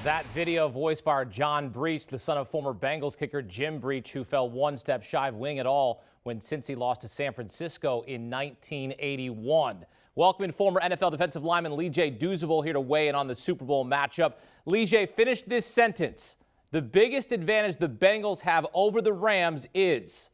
That video voiced by our John Breach, the son of former Bengals kicker Jim Breach, who fell one step shy of winning it all when Cincy lost to San Francisco in 1981. Welcoming former NFL defensive lineman Lee J. Douzable here to weigh in on the Super Bowl matchup. Lee J, finish this sentence. The biggest advantage the Bengals have over the Rams is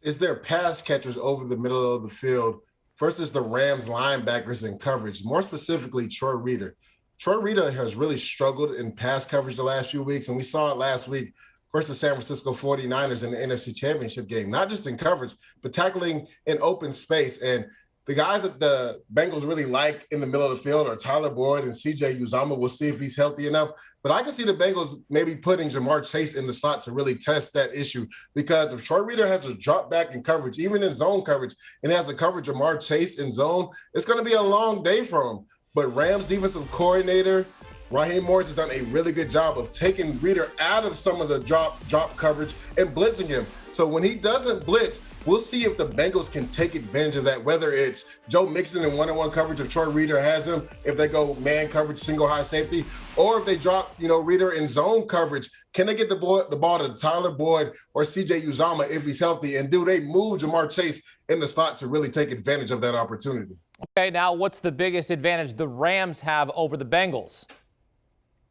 their pass catchers over the middle of the field versus the Rams linebackers in coverage, more specifically Troy Reeder. Troy Reeder has really struggled in pass coverage the last few weeks, and we saw it last week versus San Francisco 49ers in the NFC Championship game, not just in coverage, but tackling in open space. And the guys that the Bengals really like in the middle of the field are Tyler Boyd and C.J. Uzomah. We'll see if he's healthy enough. But I can see the Bengals maybe putting Jamar Chase in the slot to really test that issue, because if Troy Reeder has a drop back in coverage, even in zone coverage, and has to cover Jamar Chase in zone, it's going to be a long day for him. But Rams defensive coordinator Raheem Morris has done a really good job of taking Reeder out of some of the drop coverage and blitzing him. So when he doesn't blitz, we'll see if the Bengals can take advantage of that, whether it's Joe Mixon in one-on-one coverage if Troy Reeder has him, if they go man coverage, single high safety, or if they drop, Reeder in zone coverage. Can they get the ball to Tyler Boyd or C.J. Uzomah if he's healthy? And do they move Jamar Chase in the slot to really take advantage of that opportunity? Okay, now what's the biggest advantage the Rams have over the Bengals?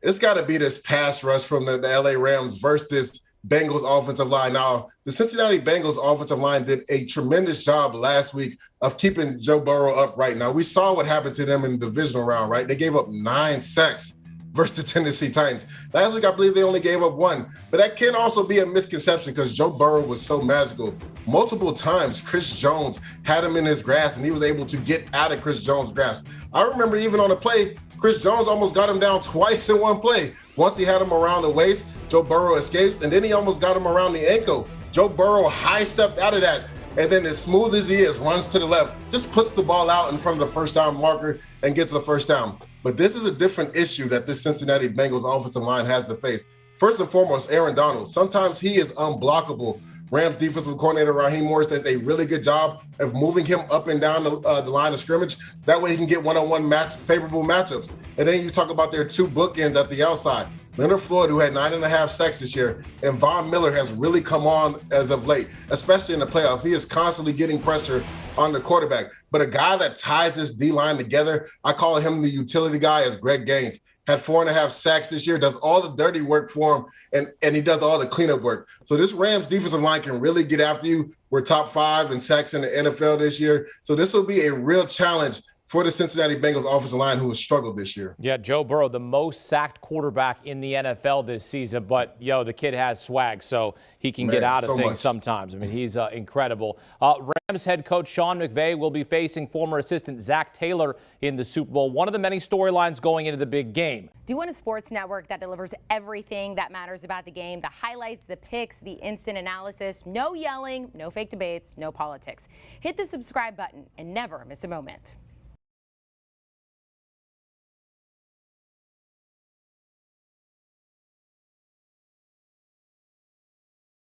It's got to be this pass rush from the LA Rams versus this Bengals offensive line. Now, the Cincinnati Bengals offensive line did a tremendous job last week of keeping Joe Burrow upright. Now, we saw what happened to them in the divisional round, right? They gave up 9 sacks versus the Tennessee Titans. Last week, I believe they only gave up 1. But that can also be a misconception because Joe Burrow was so magical. Multiple times, Chris Jones had him in his grasp, and he was able to get out of Chris Jones' grasp. I remember even on a play, Chris Jones almost got him down twice in one play. Once he had him around the waist, Joe Burrow escaped, and then he almost got him around the ankle. Joe Burrow high-stepped out of that, and then as smooth as he is, runs to the left, just puts the ball out in front of the first down marker and gets the first down. But this is a different issue that this Cincinnati Bengals offensive line has to face. First and foremost, Aaron Donald. Sometimes he is unblockable. Rams defensive coordinator Raheem Morris does a really good job of moving him up and down the line of scrimmage. That way he can get one-on-one favorable matchups. And then you talk about their 2 bookends at the outside. Leonard Floyd, who had 9.5 sacks this year, and Von Miller has really come on as of late, especially in the playoff. He is constantly getting pressure on the quarterback. But a guy that ties this D-line together, I call him the utility guy, is Greg Gaines. Had 4.5 sacks this year, does all the dirty work for him, and he does all the cleanup work. So this Rams defensive line can really get after you. We're top 5 in sacks in the NFL this year. So this will be a real challenge for the Cincinnati Bengals offensive line, who has struggled this year. Yeah, Joe Burrow, the most sacked quarterback in the NFL this season. But, the kid has swag, so he can get out of things sometimes. I mean, he's incredible. Rams head coach Sean McVay will be facing former assistant Zach Taylor in the Super Bowl, one of the many storylines going into the big game. Do you want a sports network that delivers everything that matters about the game? The highlights, the picks, the instant analysis, no yelling, no fake debates, no politics. Hit the subscribe button and never miss a moment.